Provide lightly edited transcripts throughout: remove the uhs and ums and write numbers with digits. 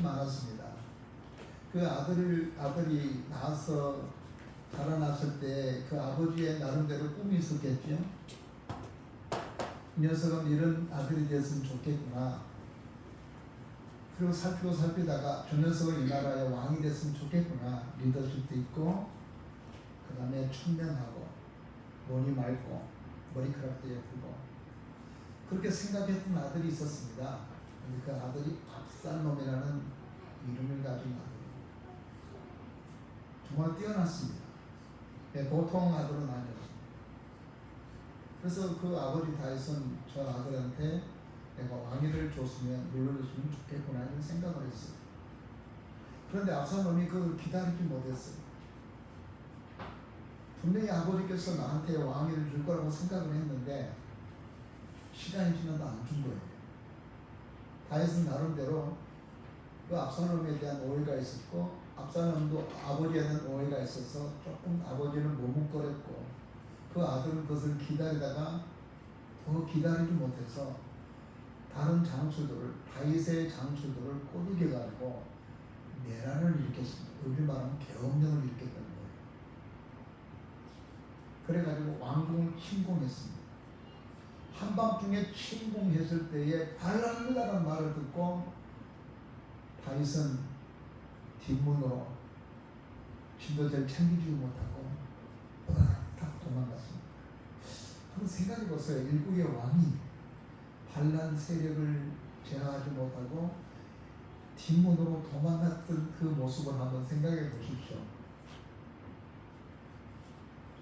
많았습니다. 그 아들이 낳아서 자라났을 때 그 아버지의 나름대로 꿈이 있었겠죠. 이 녀석은 이런 아들이 되었으면 좋겠구나. 그리고 살피다가 저 녀석은 이 나라의 왕이 됐으면 좋겠구나. 리더십도 있고, 그 다음에 청명하고, 머리 맑고, 머리카락도 예쁘고, 그렇게 생각했던 아들이 있었습니다. 근데 그 아들이 압살롬이라는 이름을 가진 아들입니다. 정말 뛰어났습니다. 보통 아들은 아니었습니다. 그래서 그 아버지 다윗은 저 아들한테 내가 왕위를 줬으면 물러줬으면 좋겠구나 이런 생각을 했어요. 그런데 압살롬이 그걸 기다리지 못했어요. 분명히 아버지께서 나한테 왕위를 줄 거라고 생각을 했는데 시간이 지나도 안 준 거예요. 다윗은 나름대로 그 압살롬에 대한 오해가 있었고, 압살롬도 아버지에 대한 오해가 있어서 조금 아버지는 머뭇거렸고, 그 아들은 그것을 기다리다가 더 기다리지 못해서 다른 장수들을, 다윗의 장수들을 꼬드겨가지고 내란을 일으켰습니다. 요즘 말하면 계엄령을 일으켰다는 거예요. 그래가지고 왕궁을 침공했습니다. 한밤중에 침공했을 때에 반란이라는 말을 듣고 다윗은 뒷문으로 진도제를 챙기지 못하고 딱 도망갔습니다. 한번 생각해 보세요. 일국의 왕이 반란 세력을 제어하지 못하고 뒷문으로 도망갔던 그 모습을 한번 생각해 보십시오.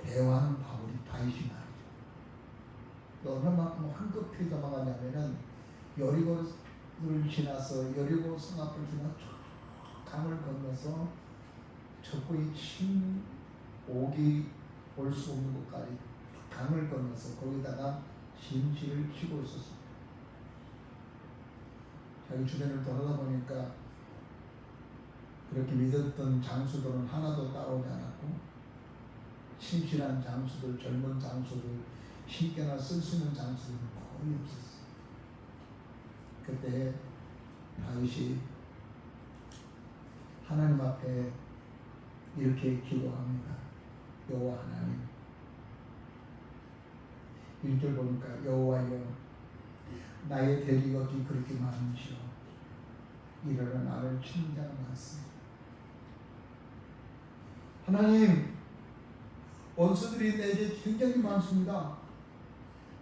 대왕 바울이 다윗이 말이죠. 얼마만큼 황급히 도망가냐면은 여리고를 지나서 여리고 성 앞을 지나 강을 건너서 적군이 오기 올 수 없는 곳까지 강을 건너서 거기다가 진지를 치고 있었습니다. 자기 주변을 돌아다 보니까 그렇게 믿었던 장수들은 하나도 따라오지 않았고, 신실한 장수들, 젊은 장수들, 신께나 쓸 수 있는 장수들은 거의 없었어요. 그때 다윗이 하나님 앞에 이렇게 기도합니다. 여호와 하나님, 1절 보니까 여호와여 나의 대적이 어찌 그렇게 많으시오. 이러나 나를 치는 자가 많습니다. 하나님, 원수들이 내게 굉장히 많습니다.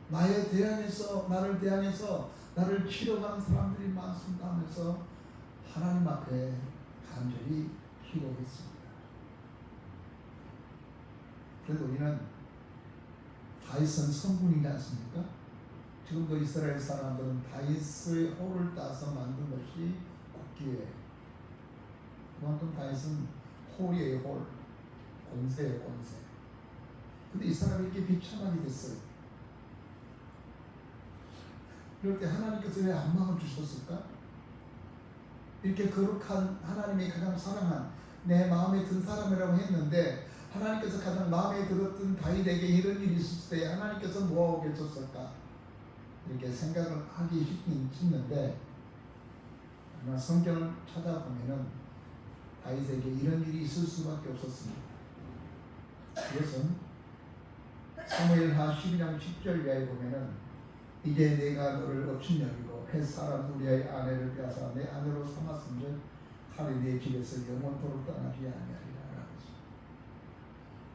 나를 대항해서 나를 치려가는 사람들이 많습니다 하면서 하나님 앞에 간절히 기도했습니다. 그런데 우리는 다윗은 성군이지 않습니까? 지금도 이스라엘 사람들은 다윗의 홀을 따서 만든 것이 국기예요. 그만큼 다윗은 홀이에요, 홀. 공세예요, 공세. 근데 이 사람이 이렇게 비참하게 됐어요. 이럴 때 하나님께서 왜 안망을 주셨을까? 이렇게 거룩한 하나님이 가장 사랑한 내 마음에 든 사람이라고 했는데, 하나님께서 가장 마음에 들었던 다윗에게 이런 일이 있을 때 하나님께서 뭐하고 계셨을까? 이렇게 생각을 하기 쉽는데, 아마 성경을 찾아보면은 다윗에게 이런 일이 있을 수밖에 없었습니다. 그것은 사무엘하 12장 10절 이하에 보면은 이제 내가 너를 업신 여기고 햇사람 우리의 아내를 빼앗아 내 아내로 삼았은즉 칼이 내 집에서 영원토록 떠나지 아니하리라 라고 했습니다.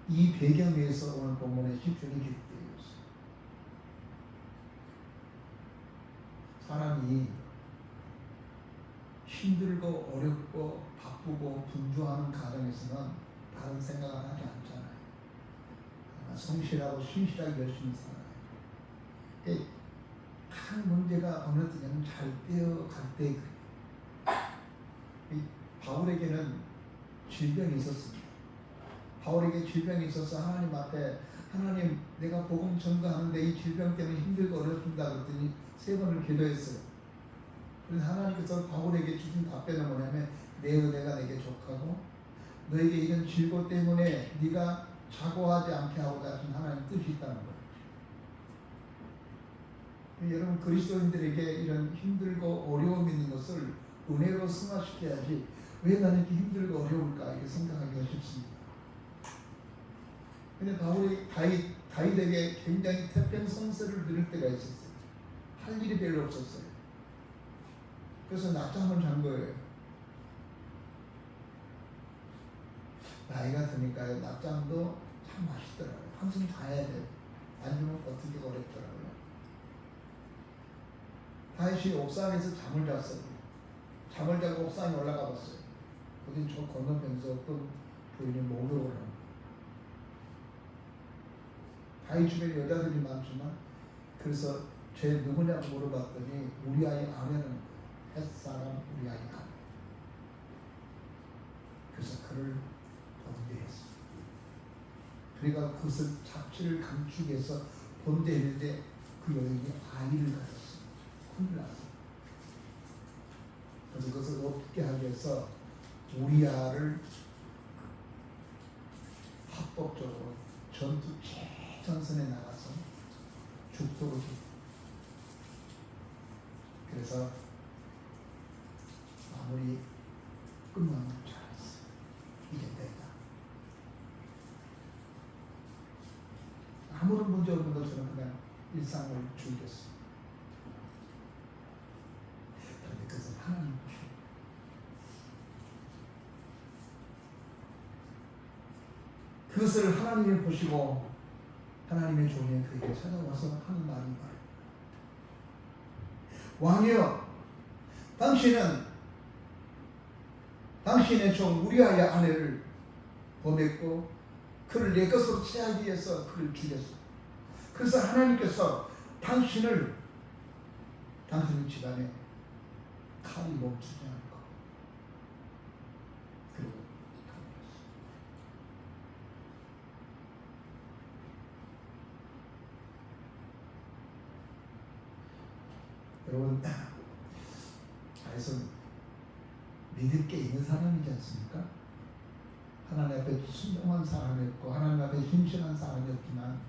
이 배경에서 오늘 본문의 시편이 기록되어 있습니다. 사람이 힘들고 어렵고 바쁘고 분주하는 가정에서는 다른 생각을 하지 않잖아요. 성실하고 신실하게 열심히 살아요. 큰 문제가 어느 때냐면 잘 뛰어갈 때 바울에게는 질병이 있었습니다. 바울에게 질병이 있어서 하나님 앞에 하나님 내가 복음 전가하는데 이 질병 때문에 힘들고 어렵습니다 그랬더니 3번을 기도했어요. 그래서 하나님께서 바울에게 주신 답변은 뭐냐면 내 은혜가 내게 족하고 너에게 이런 질고 때문에 네가 자고하지 않게 하고자 하신 하나님 뜻이 있다는 거예요. 여러분 그리스도인들에게 이런 힘들고 어려움이 있는 것을 은혜로 승화시켜야지 왜 나는 이렇게 힘들고 어려울까 이렇게 생각하기가 쉽습니다. 근데 바울이 다윗에게 굉장히 태평성세를 누릴 때가 있었어요. 할 일이 별로 없었어요. 그래서 낮잠을 잔 거예요. 나이가 드니까 낮잠도 참 맛있더라고요. 한숨 자야 돼요. 안 주면 어떻게 어렵더라고요. 다윗이 옥상에서 잠을 잤어요. 잠을 자고 옥상에 올라가 봤어요. 어디 저 건너편에서 어떤 부인이 목욕을 합니다. 다윗 주변에 여자들이 많지만 그래서 쟤 누구냐고 물어봤더니 우리 아이 아내는 햇사람 우리 아이 아내. 그래서 그를 범죄했어. 그러니까 그것을 자취를 감추기 위해서 범죄했는데 그 여인이 아이를 가졌어. 큰일 났어. 그래서 그것을 어떻게 하기 위해서 우리아를 합법적으로 전투 최전선에 나가서 죽도록 했다. 그래서 아무리 끝나면 잘했어. 이게 됐다. 아무런 문제 없는 것처럼 그냥 일상을 즐겼어. 그런데 그것은 하나님 보시고 그것을 하나님이 보시고 하나님의 종이 그에게 찾아와서 하는 말이 말이에요. 왕이여, 당신의 종 우리아의 아내를 범했고 그를 내 것으로 취하기 위해서 그를 죽였어. 그래서 하나님께서 당신 집안에 칼이 멈추지 않을 것. 그리고 여러분, 다윗은 믿을 게 있는 사람이지 않습니까? 하나님 앞에 순종한 사람이었고 하나님 앞에 힘실한 사람이었지만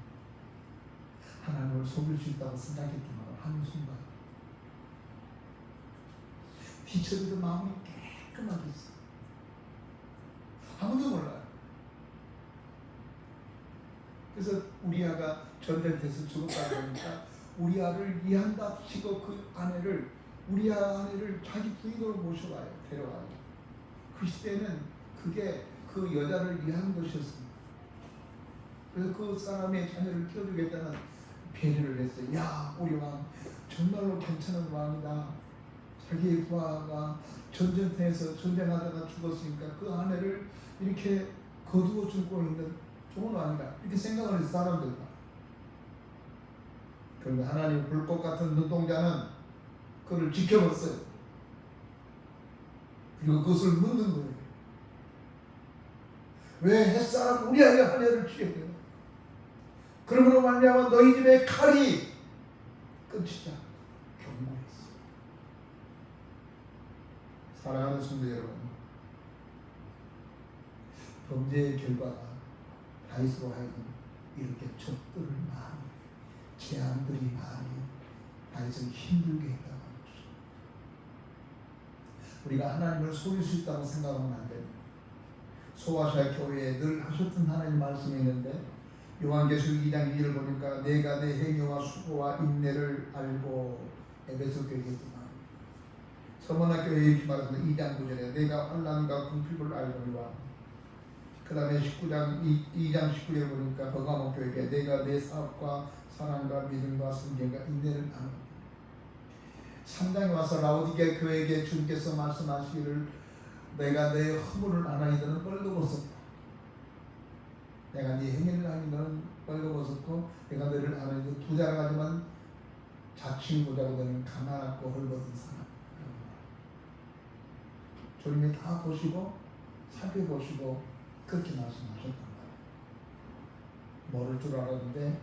하나님을 속일 수 있다고 생각했지만 한순간 뒤처리도 마음이 깨끗하게 있어. 아무도 몰라요. 그래서 우리아가 전쟁터에서 죽었다고 하니까 우리아를 이해한다 치고 그 아내를 우리아 아내를 자기 부인으로 모셔와요. 데려와요. 그 시대는 그게 그 여자를 위한 것이었습니다. 그래서 그 사람의 자녀를 키워주겠다는 배려를 했어요. 야, 우리 왕 정말로 괜찮은 왕이다. 자기의 부하가 전쟁터에서 전쟁하다가 죽었으니까 그 아내를 이렇게 거두어 주고 있는 좋은 왕이다. 이렇게 생각을 해서 사람들. 그런데 하나님 불꽃 같은 눈동자는 그를 지켜봤어요. 그리고 그것을 묻는 거예요. 왜 햇사람 우리아의 아내를 죽였냐? 그러므로 말미암아 너희 집의 칼이 끊치자. 경고했어. 사랑하는 성도 여러분, 범죄의 결과가 다윗으로 하여금 이렇게 적들을 많이, 재앙들이 많이 다윗을 힘들게 했다고 하는 것이죠. 우리가 하나님을 속일 수 있다고 생각하면 안 됩니다. 소아시아 교회에 늘 하셨던 하나님 말씀이 있는데 요한계시록 2장 2절을 보니까 내가 내 행위와 수고와 인내를 알고 에베소 교회에 있지만 서머나 교회에 이렇게 말합니다. 2장 9절에 내가 환난과 궁핍을 알거니와 그 다음에 2장 19절 보니까 버가모 교회에 내가 내 사업과 사랑과 믿음과 순종과 인내를 아노. 3장에 와서 라오디게 교회에게 주님께서 말씀하시기를 내가 내 허물을 안하니 너는 벌거벗었다. 내가 네 행위를 하니 너는 벌거벗었고 내가 너를 안하니 부자라지만 자칭부자고 너는 가난하고 헐벗은 사람. 주님이 다 보시고 살펴보시고 그렇게 말씀하셨단 말이에요. 모를 줄 알았는데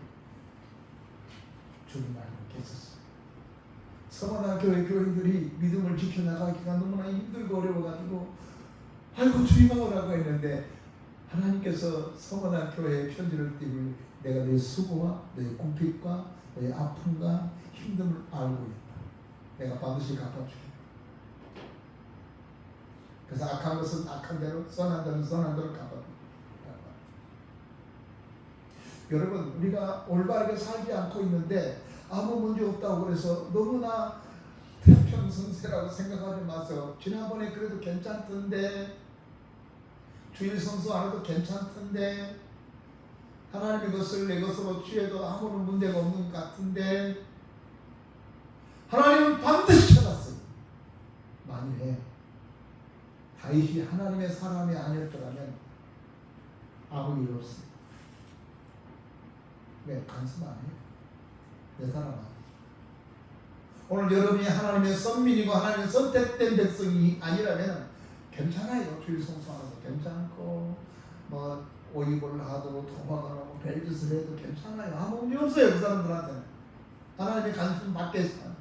주님 알고 계셨어요. 서머나 교회 교인들이 믿음을 지켜나가기가 너무나 힘들고 어려워가지고 아이고 주님아 오라고 했는데 하나님께서 서머나 교회에 편지를 띄고 내가 네 수고와 네 궁핍과 네 아픔과 힘듦을 알고 있다. 내가 반드시 갚아주겠다. 그래서 악한 것은 악한 대로, 선한 대로 선한 대로 갚아줍니다. 여러분, 우리가 올바르게 살지 않고 있는데 아무 문제 없다고 그래서 너무나 태평성세라고 생각하지 마세요. 지난번에 그래도 괜찮던데, 주일 성수 안 해도 괜찮던데, 하나님의 것을 내 것으로 취해도 아무런 문제가 없는 것 같은데, 하나님은 반드시 찾았어요. 만일에 다윗이 하나님의 사람이 아니었더라면 아무 일 없습니다. 왜? 간섭 아니에요. 내 사람 아니에요. 오늘 여러분이 하나님의 선민이고 하나님의 선택된 백성이 아니라면 괜찮아요. 주일 성수하면서 괜찮고 뭐 오입을 하고 도박을 하고 별짓을 해도 괜찮아요. 아무 문제 없어요. 그 사람들한테는. 하나님의 관심 받게 있어요.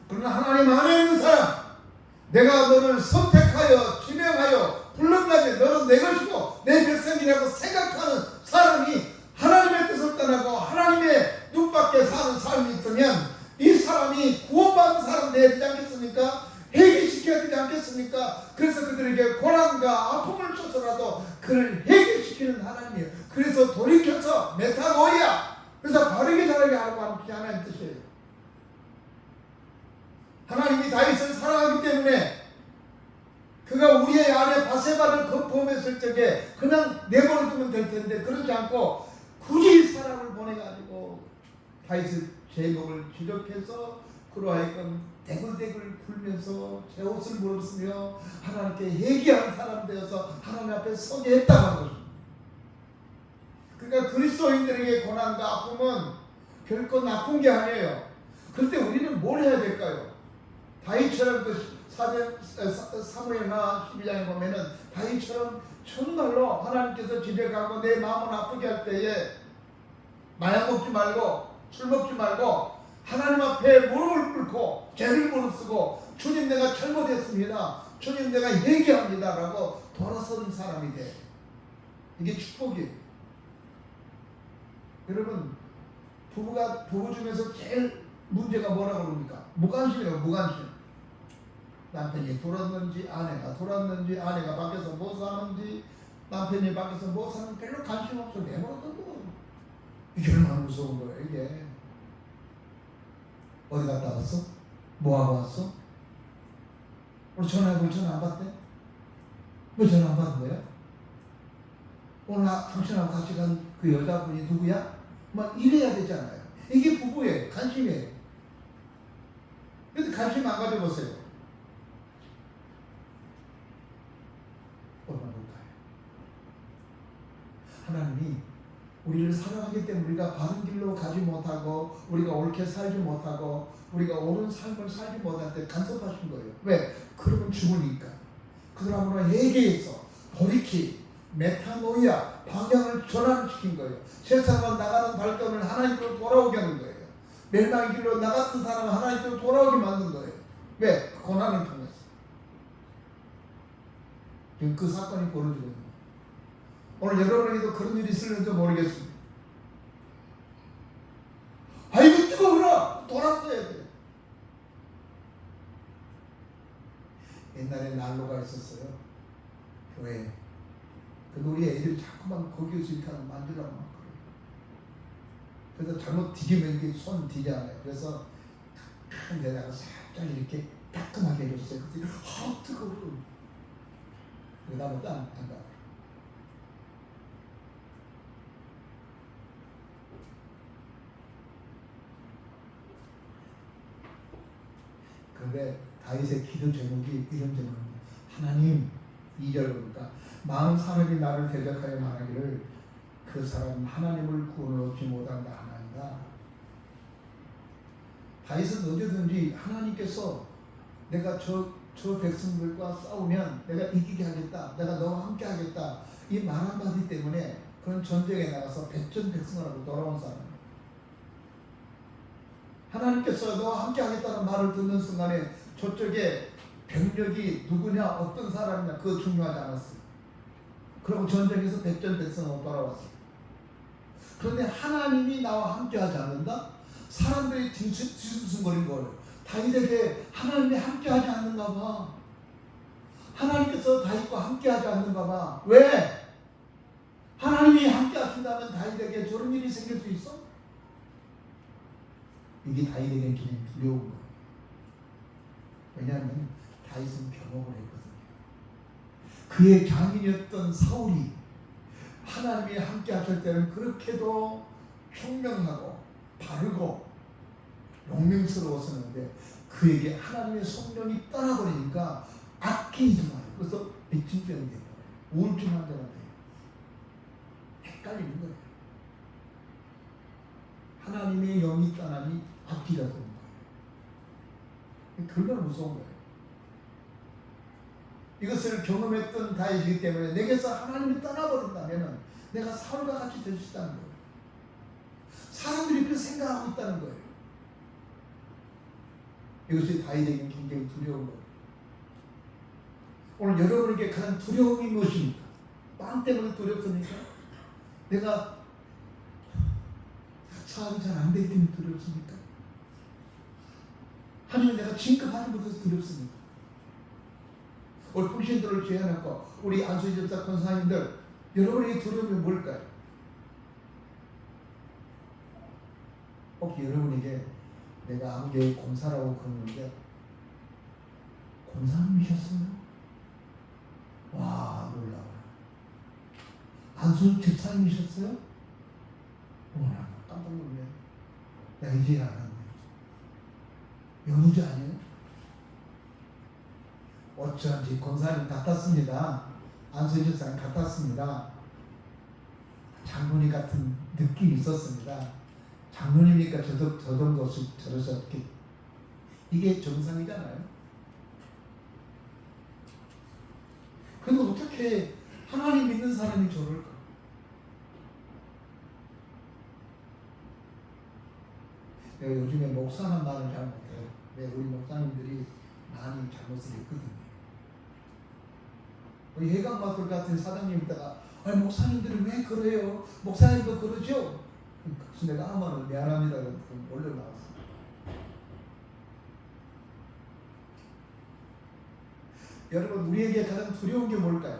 그러나 하나님 안에 있는 사람, 내가 너를 선택하여 지명하여 불렀나니 너는 내 것이고 내 백성이라고 생각하는 사람이 하나님의 뜻을 떠나고 하나님의 눈밖에 사는 삶이 있으면 이 사람이 구원받은 사람 되지 않겠습니까? 해결시켜야 되지 않겠습니까? 그래서 그들에게 고난과 아픔을 줘서라도 그를 해결시키는 하나님이에요. 그래서 돌이켜서 메타노이아, 그래서 바르게 자라게 하라고 하는 게 하나님의 뜻이에요. 하나님이 다윗을 사랑하기 때문에 그가 우리의 아내 바세바를 거부했을 적에 그냥 내버려두면 될 텐데 그러지 않고 굳이 사람을 보내가지고 다윗의 제목을 지적해서 그로 하여금 대굴대굴 굴면서 제 옷을 물었으며 하나님께 회개하는 사람 되어서 하나님 앞에 서게 했다고 하는 것입니다. 그러니까 그리스도인들에게 고난과 아픔은 결코 나쁜 게 아니에요. 그런데 우리는 뭘 해야 될까요? 다윗처럼 그 사무엘하 12장에 보면은 다윗처럼 정말로 하나님께서 집에 가고 내 마음을 아프게 할 때에 마약 먹지 말고 술 먹지 말고 하나님 앞에 무릎을 꿇고 죄를 무릅쓰고 주님 내가 잘못했습니다. 주님 내가 회개합니다 라고 돌아서는 사람이 돼. 이게 축복이에요. 여러분, 부부 중에서 제일 문제가 뭐라고 그럽니까? 무관심이에요. 무관심. 남편이 돌았는지 아내가 돌았는지 아내가 밖에서 뭐 사는지 남편이 밖에서 뭐 사는지 별로 관심 없어. 내버려두고. 이게 얼마나 무서운 거예요. 이게 어디 갔다 왔어? 뭐하고 왔어? 오늘 전화해보니 전화 안 받대? 왜 전화 안 받은 거야? 오늘 당신하고 같이 간 그 여자분이 누구야? 막 이래야 되잖아요. 이게 부부예요. 관심이에요. 근데 관심 안 가져보세요. 얼마나 볼까요? 하나님이 우리를 사랑하기 때문에 우리가 바른 길로 가지 못하고 우리가 옳게 살지 못하고 우리가 옳은 삶을 살지 못할 때 간섭하신 거예요. 왜? 그러면 죽으니까. 그 사람으로 회개해서 돌이키 메타노이아 방향을 전환시킨 거예요. 세상으로 나가는 발걸음을 하나님께로 돌아오게 하는 거예요. 멸망의 길로 나갔던 사람은 하나님께로 돌아오게 만든 거예요. 왜? 그 고난을 통해서. 지금 그 사건이 벌어지거든요. 오늘 여러분에게도 그런 일이 있을는지 모르겠습니다. 아이고 뜨거워라! 돌았어야 돼. 옛날에 난로가 있었어요. 교회에. 근데 우리 애들이 자꾸만 거기에서 이렇게 만들라고 막 그래요. 그래서 잘못 디디면 이게 손 디잖아요. 그래서 큰 데다가 살짝 이렇게 따끔하게 해줬어요. 그래서 뜨거워. 그 다음에 안 가. 그런데 다윗의 기도 제목이 이런 제목입니다. 하나님, 2절 보니까 많은 사람이 나를 대적하여 말하기를 그 사람은 하나님을 구원을 얻지 못한다 하나이다. 다윗은 언제든지 하나님께서 내가 저 백성들과 싸우면 내가 이기게 하겠다, 내가 너와 함께 하겠다, 이 말 한마디 때문에 그런 전쟁에 나가서 백전백승하고 돌아온 사람이에요. 하나님께서 너와 함께 하겠다는 말을 듣는 순간에 저쪽에 병력이 누구냐 어떤 사람이냐 그거 중요하지 않았어요. 그리고 전쟁에서 백전백승하고 돌아왔어요. 그런데 하나님이 나와 함께 하지 않는다? 사람들이 뒤숭숭거린 거예요. 다윗에게 하나님이 함께 하지 않는가 봐. 하나님께서 다윗과 함께하지 않는가 봐. 왜? 하나님이 함께 하신다면 다윗에게 저런 일이 생길 수 있어? 이게 다윗에게는 그냥 두려운 거예요. 왜냐하면 다윗은 경험을 했거든요. 그의 장인이었던 사울이 하나님이 함께 하실 때는 그렇게도 총명하고 바르고 용맹스러웠었는데 그에게 하나님의 성령이 떠나버리니까 아끼지 마요. 그래서 백진병이 돼요. 우울증 환자가 돼요. 헷갈리는 거예요. 하나님의 영이 떠나니 악기가 되는 거예요. 얼마나 무서운 거예요. 이것을 경험했던 다윗이기 때문에 내게서 하나님이 떠나버린다면 내가 사울과 같이 될 수 있다는 거예요. 사람들이 그렇게 생각하고 있다는 거예요. 이것이 다윗에게 굉장히 두려운 거예요. 오늘 여러분에게 가장 두려움이 무엇입니까? 빵 때문에 두렵습니까? 내가 사업이 잘 안 되기 때문에 두렵습니까? 아니면 내가 진급하지 못해서 두렵습니까? 우리 풍신들을 제안하고 우리 안수희 집사 권사님들 여러분에게 두려움이 뭘까요? 혹시 여러분에게 내가 아무개 권사라고 그러는데 권사님이셨어요? 와 놀라워요. 안수 집사님이셨어요? 나 깜짝 놀래. 내가 이제 알았네. 영우자 아니에요? 어쩐지 권사님 같았습니다. 안수희 집사님 같았습니다. 장로님 같은 느낌이 있었습니다. 장로님이니까 저 정도 저러셨기. 이게 정상이잖아요. 그런데 어떻게 하나님 믿는 사람이 저럴까? 내가 요즘에 목사는 말을 잘 못해요. 우리 목사님들이 많이 잘못을 했거든요. 우리 해강마을 같은 사장님이다가 목사님들이 왜 그래요? 목사님도 그러죠? 그래서 내가 아마는 미안합니다. 올려나왔어. 여러분 우리에게 가장 두려운 게 뭘까요?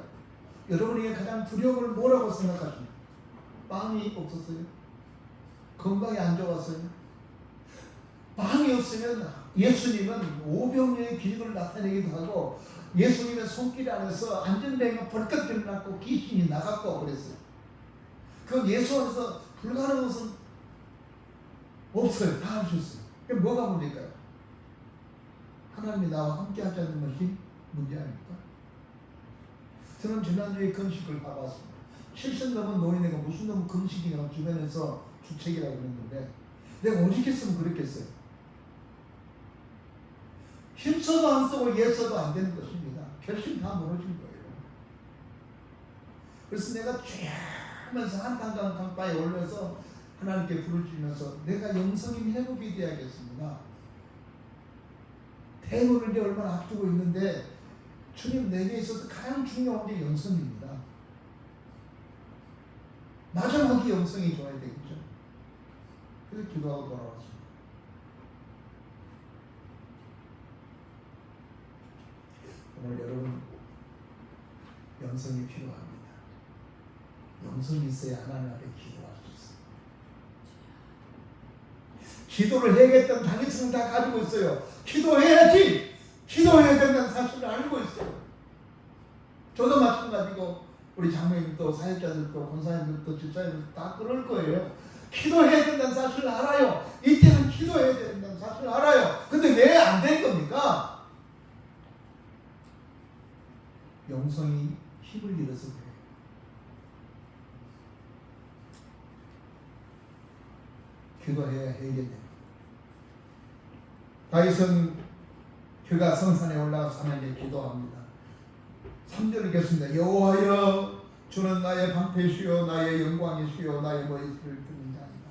여러분에게 가장 두려운 걸 뭐라고 생각하십니까? 빵이 없었어요? 건강이 안 좋았어요? 빵이 없으면 예수님은 오병이어의 기적을 나타내기도 하고 예수님의 손길 안에서 안전뱅이가 벌떡 일어났고 귀신이 나갔고 그랬어요. 그 예수 안에서 불가능한 것은 없어요. 다 하셨어요. 그게 뭐가 문제일까요? 하나님이 나와 함께 하지 않는 것이 문제 아닙니까? 저는 지난주에 금식을 봐봤습니다. 70 넘은 노인네가 무슨 놈 금식이냐고 주변에서 주책이라고 그랬는데 내가 오직했으면 그랬겠어요. 힘써도 안 쓰고 예써도 안 되는 것입니다. 결심 다 무너진 거예요. 그래서 내가 쭉 하면서 한탄강 강바에 올려서 하나님께 부르짖으면서 내가 영성이 회복이 되어야겠습니다. 대문을 이제 얼마나 앞두고 있는데 주님 내게 있어서 가장 중요한 게 영성입니다. 마지막에 영성이 좋아야 되겠죠. 그래서 기도하고 돌아왔습니다. 오늘 여러분 영성이 필요합니다. 영성이 있어야 하나님 앞에 기도할 수 있어요. 기도를 해야겠다는 당위성을 다 가지고 있어요. 기도해야지. 기도해야 된다는 사실을 알고 있어요. 저도 마찬가지고 우리 장로님도 사역자들도 권사님들도 집사님들도 다 그럴 거예요. 기도해야 된다는 사실을 알아요. 이때는 기도해야 된다는 사실을 알아요. 근데 왜 안 된 겁니까? 영성이 힘을 잃어서 그래요. 기도해야 해결됩니다. 다윗은 그가 성산에 올라가서 하나님께 기도합니다. 3절을 읽겠습니다. 여호와여 주는 나의 방패시요 나의 영광이시요 나의 머리를 드는 자이다.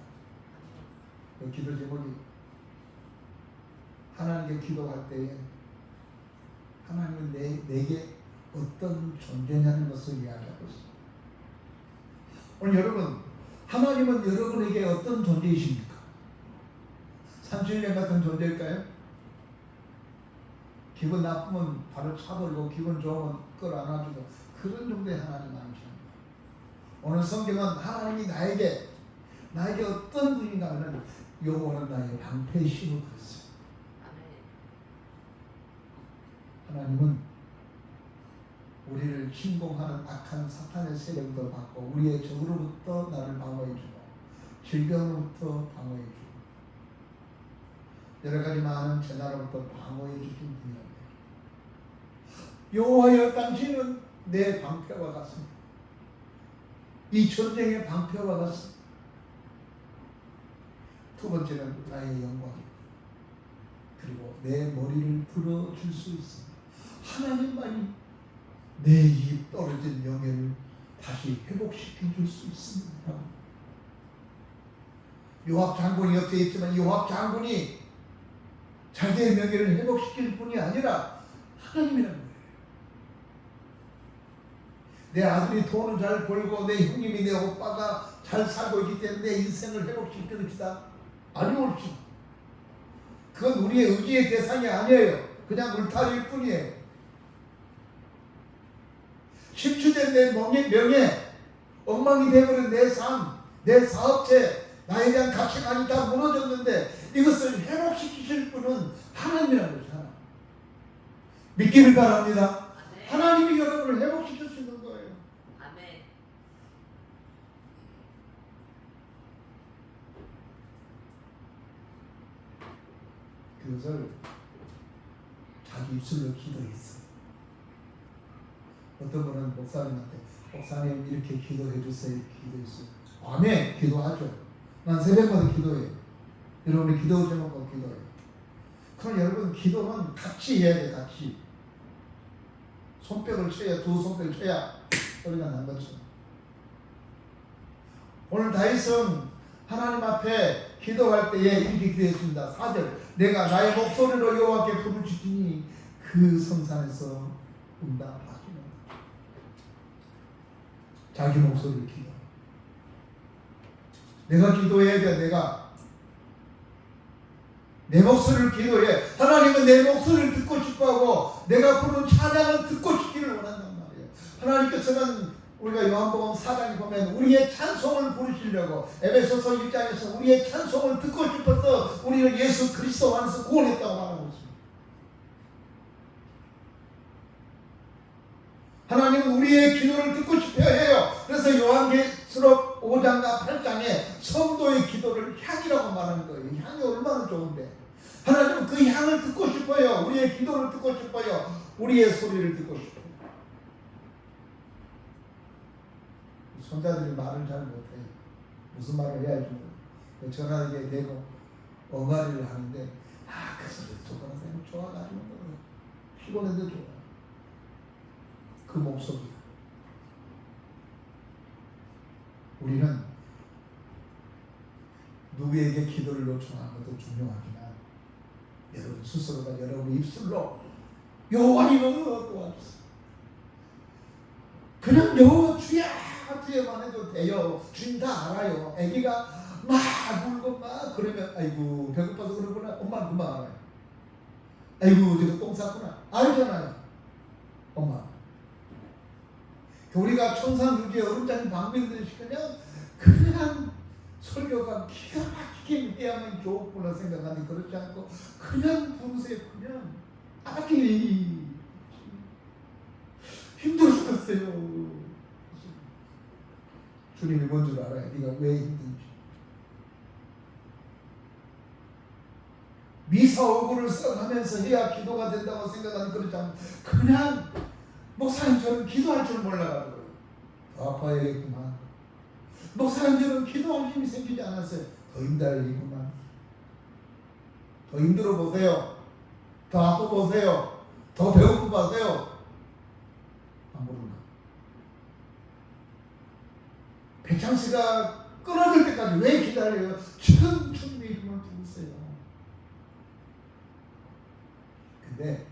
그 기도 제목이 하나님께 기도할 때에 하나님은 내게 어떤 존재냐는 것을 이야기하고 있습니다. 오늘 여러분 하나님은 여러분에게 어떤 존재이십니까? 30년 같은 존재일까요? 기분 나쁘면 바로 차버리고 기분 좋으면 끌어안아주고 그런 정도의 하나님 아니십니다. 오늘 성경은 하나님이 나에게 어떤 분인가 하면 여호와는 나의 방패시로 그랬어요. 하나님은 우리를 침공하는 악한 사탄의 세력도 받고 우리의 적으로부터 나를 방어해주고 질병으로부터 방어해주고 여러 가지 많은 재난으로부터 방어해주신 분이옵니다. 여호와여 당신은 내 방패와 같습니다. 이 전쟁의 방패와 같습니다. 두 번째는 나의 영광입니다. 그리고 내 머리를 들어줄 수 있습니다. 하나님만이 내 이 떨어진 명예를 다시 회복시켜 줄 수 있습니다. 요압 장군이 옆에 있지만 요압 장군이 자기의 명예를 회복시킬 뿐이 아니라 하나님이라는 거예요. 내 아들이 돈을 잘 벌고 내 형님이 내 오빠가 잘 살고 있기 때문에 내 인생을 회복시킬 것이다. 아니올지. 그건 우리의 의지의 대상이 아니에요. 그냥 울타리일 뿐이에요. 심취된 내 명예, 엉망이 되어버린 내 삶, 내 사업체, 나에 대한 가치관이 다 무너졌는데 이것을 회복시키실 분은 하나님이라는 것이 하나님. 믿기를 바랍니다. 아멘. 하나님이 여러분을 회복시킬 수 있는 거예요. 아멘. 그것을 자기 입술로 기도했어요. 어떤 분은 목사님한테 목사님 이렇게 기도해 주세요. 이렇게 기도했어요. 아멘. 기도하죠. 난 새벽마다 기도해요. 여러분이 기도 제목으로 기도해요. 그럼 여러분 기도는 같이 해야 돼. 같이. 손뼉을 쳐야 두 손뼉을 쳐야 소리가 난 거죠. 오늘 다윗은 하나님 앞에 기도할 때에 이렇게 기도했습니다. 4절 내가 나의 목소리로 여호와께 부르짖으니 그 성산에서 응답하시는 자기 목소리를 기도. 내가 기도해야 돼. 내가 내 목소리를 기도해. 하나님은 내 목소리를 듣고 싶어하고 내가 부르는 찬양을 듣고 싶기를 원한단 말이에요. 하나님께서는 우리가 요한복음 4장에 보면 우리의 찬송을 부르시려고 에베소서 1장에서 우리의 찬송을 듣고 싶어서 우리를 예수 그리스도 안에서 구원했다고 말하고 있습니다. 하나님은 우리의 기도를 듣고 싶어 해요. 그래서 요한계시록 5장과 8장에 성도의 기도를 향이라고 말하는 거예요. 향이 얼마나 좋은데. 하나님은 그 향을 듣고 싶어요. 우리의 기도를 듣고 싶어요. 우리의 소리를 듣고 싶어요. 손자들이 말을 잘 못해요. 무슨 말을 해야 할지 모르겠어요. 전화기에 대고 엉아리를 하는데 그 소리 저거는 너무 좋아가지고 피곤해도 좋아. 그 목소리. 우리는 누구에게 기도를 요청하는 것도 중요하지만 여러분 스스로가 여러분 입술로 여호와님은 도와주세요. 그냥 여호와 주야 주야만 해도 돼요. 주님 다 알아요. 아기가 막 울고 막 그러면 아이고 배고파서 그러구나. 엄마는 금방 알아요. 아이고 저거 똥 쌌구나. 알잖아요. 엄마. 우리가 청산유지 어른자님 방명들이 그냥 설교가 기가 막히게 해야만 좋구나 생각하니 그렇지 않고 그냥 부르세요. 그냥 아기 힘들어 죽겠어요. 주님이 뭔 줄 알아요. 네가 왜 힘든지. 미사 얼굴을 써가면서 해야 기도가 된다고 생각하니 그렇지 않고 그냥 목사님 저는 기도할 줄 몰라가지고 더 아파야겠구만. 목사님 저는 기도할 힘이 생기지 않았어요. 더 힘들겠구만. 더 힘들어 보세요. 더 아파 보세요. 더 배고파 보세요. 안 모른다. 백창씨가 끊어질 때까지 왜 기다려요? 주님 이름을 부르세요. 근데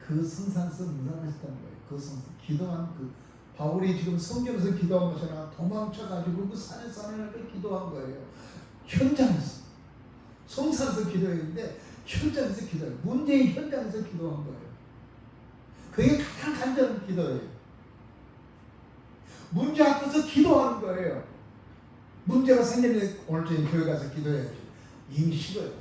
그 성산에서 무장하셨다는 거예요. 그 성산. 기도한 그 바울이 지금 성경에서 기도한 것이 아니라 도망쳐가지고 그 산에서 하나님께 기도한 거예요. 현장에서. 성산에서 기도했는데 현장에서 기도해요. 문제의 현장에서 기도한 거예요. 그게 가장 간절한 기도예요. 문제 앞에서 기도하는 거예요. 문제가 생기는데 오늘 저희 교회 가서 기도해야지. 이미 싫어요.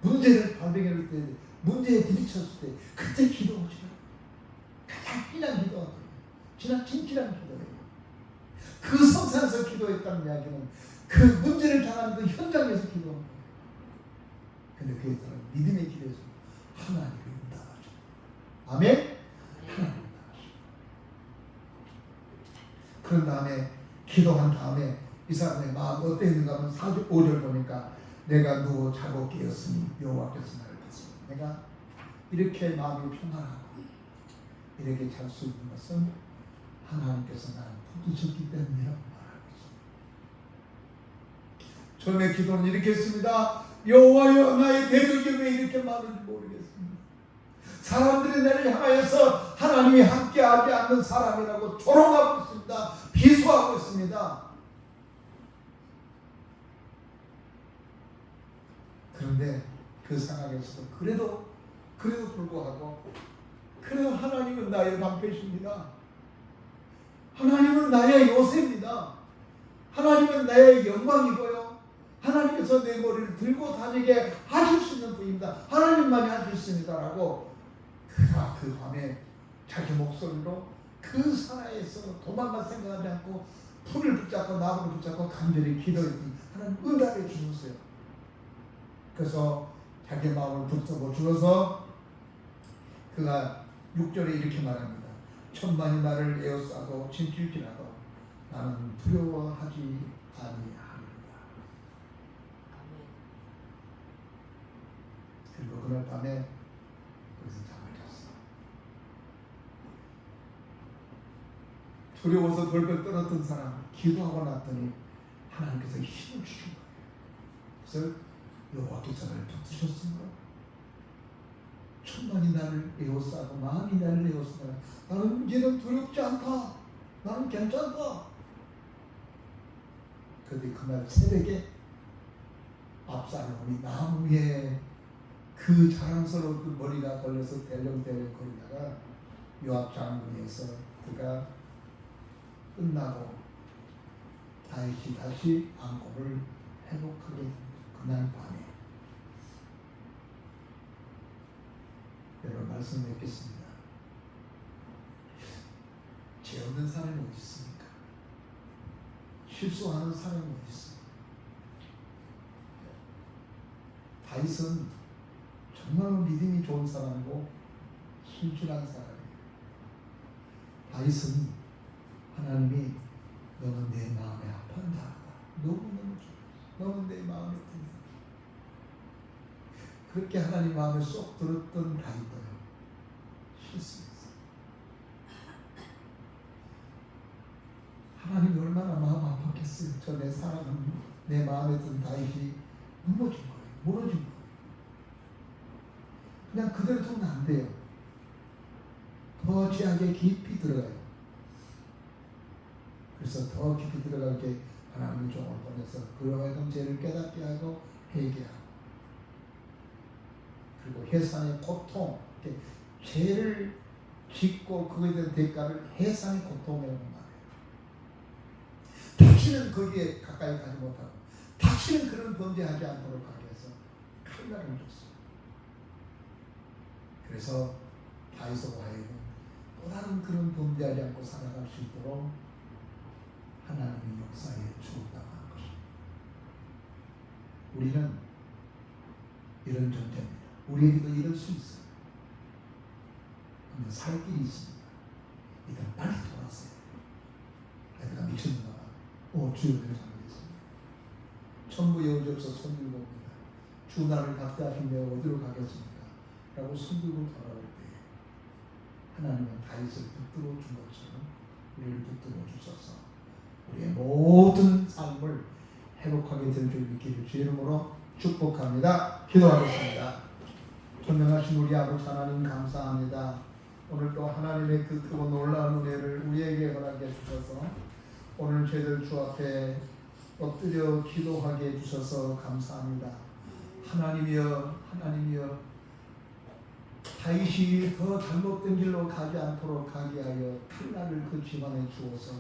문제를 발견할 때, 문제에 부딪혔을 때 그때 기도하시라. 가장 진한 기도가 진한 진실한 기도예요. 그 성산에서 기도했다는 이야기는 그 문제를 당하는 그 현장에서 기도한 거예요. 근데 그에 따라 믿음의 길에서 하나님이 응답하죠. 아멘? 하나님이 응답하죠. 그런 다음에 기도한 다음에 이 사람의 마음 어땠는가 하면 4절 5절 보니까 내가 누워 자고 깨었으니 여호와께서 나를 봤습니다. 내가 이렇게 마음이 평안하고 이렇게 잘 수 있는 것은 하나님께서 나를 붙드셨기 때문이라고 말하고 있습니다. 처음에 기도는 이렇게 했습니다. 여호와여 나의 대적이 왜 이렇게 많은지 모르겠습니다. 사람들이 나를 향하여서 하나님이 함께하지 않는 사람이라고 조롱하고 있습니다. 비수하고 있습니다. 그런데 그 상황에서도 그래도 불구하고 그래도 하나님은 나의 방패십니다. 하나님은 나의 요새입니다. 하나님은 나의 영광이고요. 하나님께서 내 머리를 들고 다니게 하실 수 있는 분입니다. 하나님만이 하실 수 있습니다라고 그가 그 밤에 자기 목소리로 그 사나이에서 도망갈 생각하지 않고 풀을 붙잡고 나무를 붙잡고 간절히 기도했더니 하나님 응답해 주셨어요. 그래서 자기 마음을 붙잡고 주어서 그가 6절에 이렇게 말합니다. 천만이 나를 에워싸고 침칠지라도 나는 두려워하지 아니하리라. 그리고 그날 밤에 거기서 잠을 잤어. 두려워서 벌벌 떨었던 사람 기도하고 났더니 하나님께서 힘을 주신 거예요. 그래서 여호와께서 나를 붙드셨습니다. 천만이 나를 에워싸고 만이 나를 에워싸고 나는 이제는 두렵지 않다. 나는 괜찮다. 그런데 그날 새벽에 압살롬이 나무 위에 그 자랑스러운 그 머리가 걸려서 델령델령 거리다가 요압 장군에서 그가 끝나고 다윗이 다시 안고를 회복하게 됩니다. 그날 밤에 여러분 말씀 맺겠습니다. 죄 없는 사람이 어디 있습니까? 실수하는 사람이 어디 있습니까? 다윗은 정말 믿음이 좋은 사람이고 신실한 사람이에요. 다윗은 하나님이 너는 내 마음에 합한 자다. 너무너무 좋아. 너는 내 마음에 든다. 그렇게 하나님 마음에 쏙 들었던 다윗도요 실수했어요. 하나님이 얼마나 마음 아팠겠어요. 저 내 사랑은 내 마음에 든 다윗이 무너진 거예요. 무너진 거예요. 그냥 그대로 두면 안 돼요. 더 죄악에 깊이 들어가요. 그래서 더 깊이 들어가게 하나님의 종을 보내서 그로 하여금 죄를 깨닫게 하고 회개하고 그리고 해산의 고통, 죄를 짓고 그거에 대한 대가를 해산의 고통이라고 말해요. 다시는 거기에 가까이 가지 못하고 다시는 그런 범죄하지 않도록 하기 위해서 칼날을 줬어요. 그래서 다윗으로 하여금 또 다른 그런 범죄하지 않고 살아갈 수 있도록 하나님의 역사에 주었다고 하는 것입니다. 우리는 이런 존재입니다. 우리에게도 이럴 수 있어요. 그러면 살 길이 있습니다. 일단 빨리 돌아서요. 내가 미쳤는가 봐. 주여 내가 잘못했습니다. 천부 여우지없어 손 들고 옵니다. 주 나를 박대하신데 어디로 가겠습니까? 라고 손 들고 돌아올 때 하나님은 다윗을 붙들어 준 것처럼 우리를 붙들어 주셔서 우리의 모든 삶을 회복하게 될 줄 믿기를 주의 이름으로 축복합니다. 기도하겠습니다. 존경하신 우리 아버지 하나님 감사합니다. 오늘 또 하나님의 그 크고 놀라운 은혜를 우리에게 허락해 주셔서 오늘 저희들 주 앞에 엎드려 기도하게 해주셔서 감사합니다. 하나님이여 다윗이 더 잘못된 길로 가지 않도록 하게 하여 칼날을 그 집안에 주어서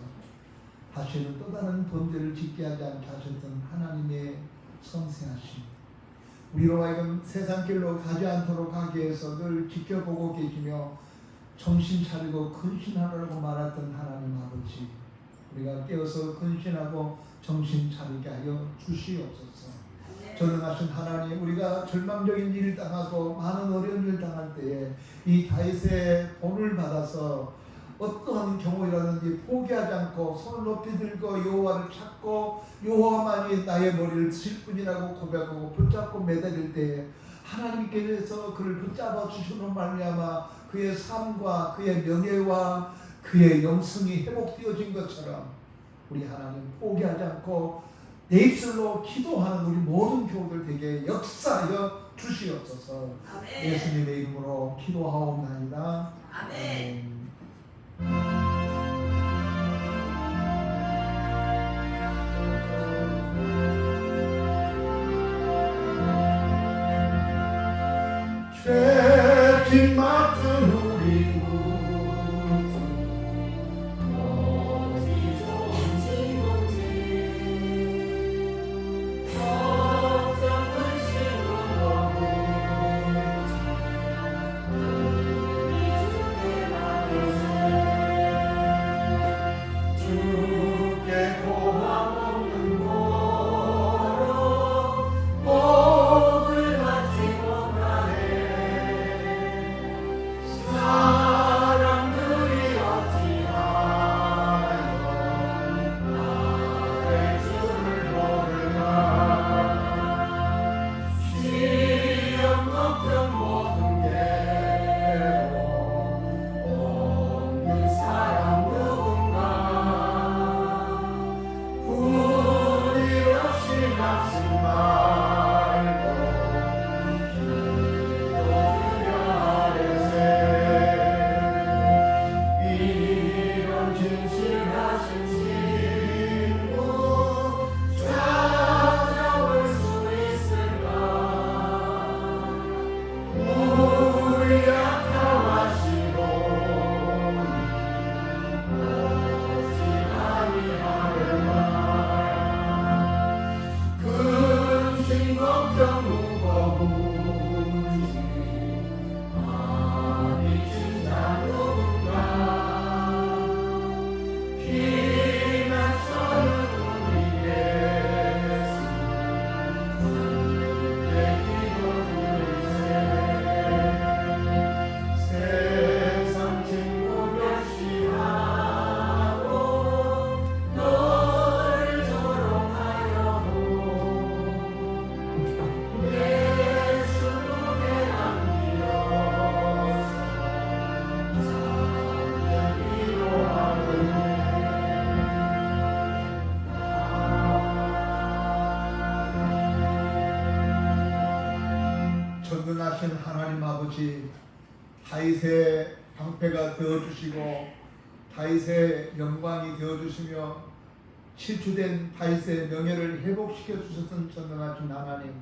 다시는 또 다른 범죄를 짓게 하지 않게 하셨던 하나님의 섬세하심, 우리로 하여금 세상 길로 가지 않도록 하기 위해서 늘 지켜보고 계시며 정신 차리고 근신하라고 말했던 하나님 아버지, 우리가 깨어서 근신하고 정신 차리게 하여 주시옵소서. 전능하신 하나님, 우리가 절망적인 일을 당하고 많은 어려운 일을 당할 때에 이 다윗의 본을 받아서 어떠한 경우라든지 포기하지 않고 손을 높이 들고 여호와를 찾고 여호와만이 나의 머리를 드실 분이라고 고백하고 붙잡고 매달릴 때에 하나님께서 그를 붙잡아 주시는 말미암아 그의 삶과 그의 명예와 그의 영성이 회복되어진 것처럼 우리 하나님 포기하지 않고 내 입술로 기도하는 우리 모든 교우들 되게 역사하여 주시옵소서. 아멘. 예수님의 이름으로 기도하옵나이다. 아멘. 죄진 맡은 우리 전능하신 하나님 아버지, 다윗의 방패가 되어주시고 다윗의 영광이 되어주시며 실추된 다윗의 명예를 회복시켜 주셨던 전능하신 하나님,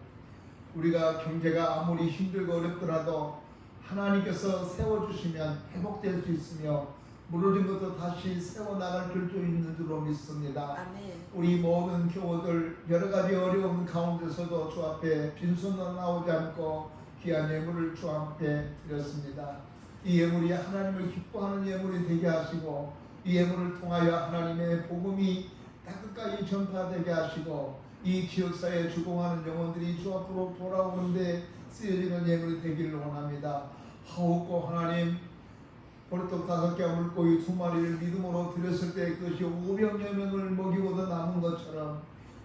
우리가 경제가 아무리 힘들고 어렵더라도 하나님께서 세워주시면 회복될 수 있으며 무너진 것도 다시 세워나갈 줄 있는 줄로 믿습니다. 아멘. 우리 모든 교우들 여러가지 어려운 가운데서도 주 앞에 빈손으로 나오지 않고 귀한 예물을 주 앞에 드렸습니다. 이 예물이 하나님을 기뻐하는 예물이 되게 하시고 이 예물을 통하여 하나님의 복음이 땅끝까지 전파되게 하시고 이 지역사회에 주공하는 영혼들이 주 앞으로 돌아오는데 쓰여지는 예물이 되기를 원합니다. 하옵고 하나님, 보리떡 5개 물고기 2마리를 믿음으로 드렸을 때 그것이 500여 명을 먹이고도 남은 것처럼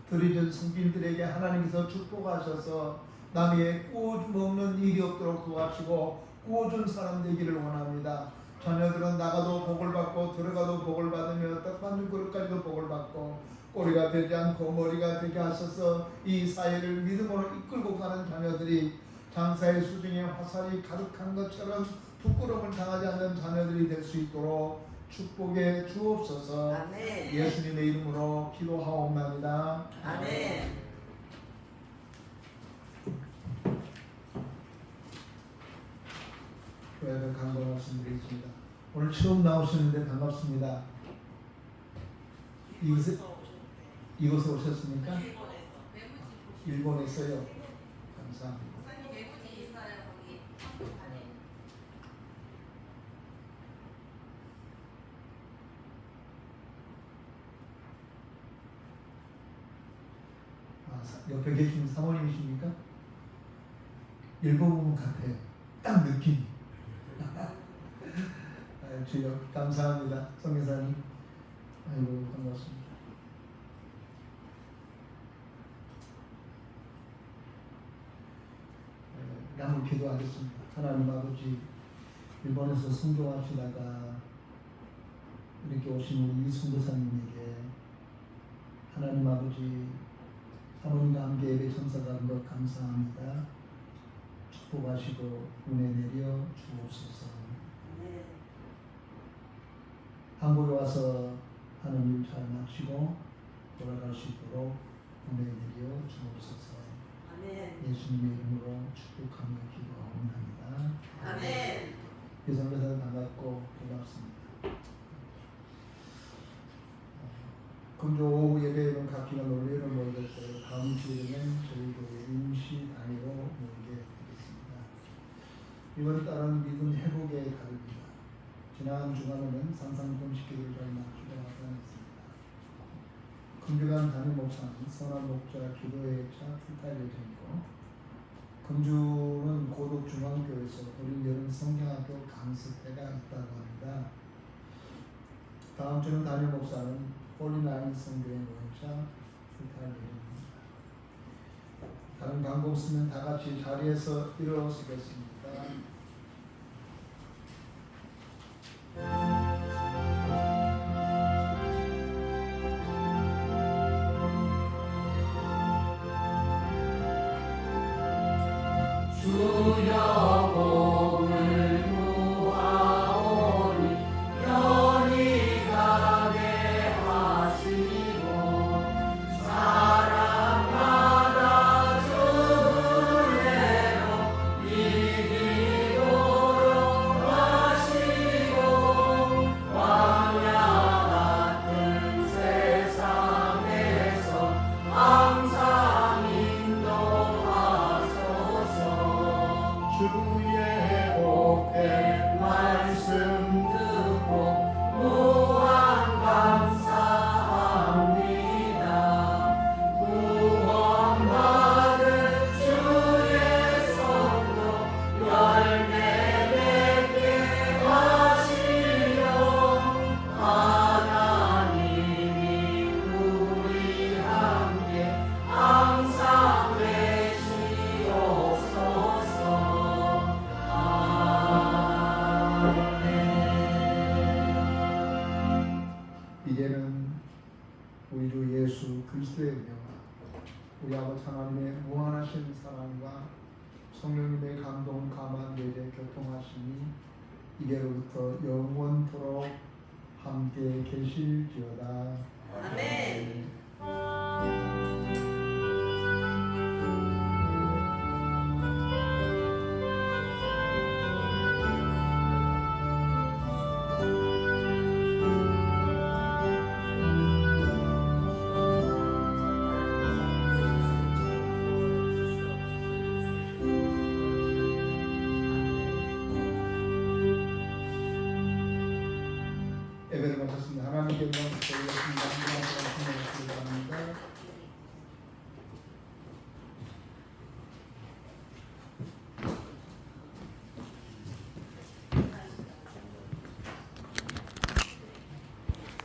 드려진 성길들에게 하나님께서 축복하셔서 남의 구워먹는 일이 없도록 도와주시고 구워준 사람 되기를 원합니다. 자녀들은 나가도 복을 받고 들어가도 복을 받으며 떡반죽 그릇까지도 복을 받고 꼬리가 되지 않고 머리가 되게 하셔서 이 사회를 믿음으로 이끌고 가는 자녀들이 장사의 수중에 화살이 가득한 것처럼 부끄러움을 당하지 않는 자녀들이 될 수 있도록 축복해 주옵소서. 아멘. 예수님의 이름으로 기도하옵나이다. 아멘. 교회를 간거 말씀드리겠습니다. 오늘 처음 나오시는데 반갑습니다. 이곳에 오셨습니까? 일본에서요. 감사합니다. 옆에 계신 사모님이십니까? 일본 부분 같아요. 딱 느낌이. 주여 감사합니다. 성교사님. 아이고 반갑습니다. 한번 기도하겠습니다. 하나님 아버지, 일본에서 순교하시다가 이렇게 오신 우리 선교사님에게 하나님 아버지 사모님과 함께 예배 참석한 것 감사합니다. 축복하시고 은혜 내려 주옵소서. 한국에 와서 하는 일 잘 마치고 돌아갈 수 있도록 은혜 내려 주옵소서. 예수님의 이름으로 축복하며 기도합니다. 아멘. 예선교사님 반갑고 반갑습니다. 금주 오후 예배에는 각 기관 논리를 모이게 되고 다음 주에는 저희 교회 임시 단위로 모이게 되겠습니다. 이번 달은 믿음 회복의 달입니다. 지난 주간에는 산상동 식기를 맞추려 하였습니다. 금주간 담임 목사는 선한 목자 기도회 차 출타 예정이고 금주는 고덕 중앙교에서 어린 여름 성경학교 강습회가 있다고 합니다. 다음 주는 담임 목사는 홀리나인 성교회 모임차 출타 예정입니다. 다른 광고 없으면 다 같이 자리에서 일어서겠습니다. 주여 복을 모아오니 편히 가게 하시고 사랑마다 주례로 이기도록 하시고 광야 같은 세상에서 항상 주의 복된 말씀 듣고 무한 감사합니다. 구원받은 주의 성도 열매 맺게 하시려 하나님이 우리 함께 항상 계시옵소서. 이제는 우리 주 예수 그리스도의 은혜와 우리 아버지 하나님의 무한하신 사랑과 성령님의 감동, 감화, 예배, 교통하심이 이제로부터 영원토록 함께 계실지어다. 아멘. 예배를 마쳤습니다. 하나님께 영광 돌렸습니다.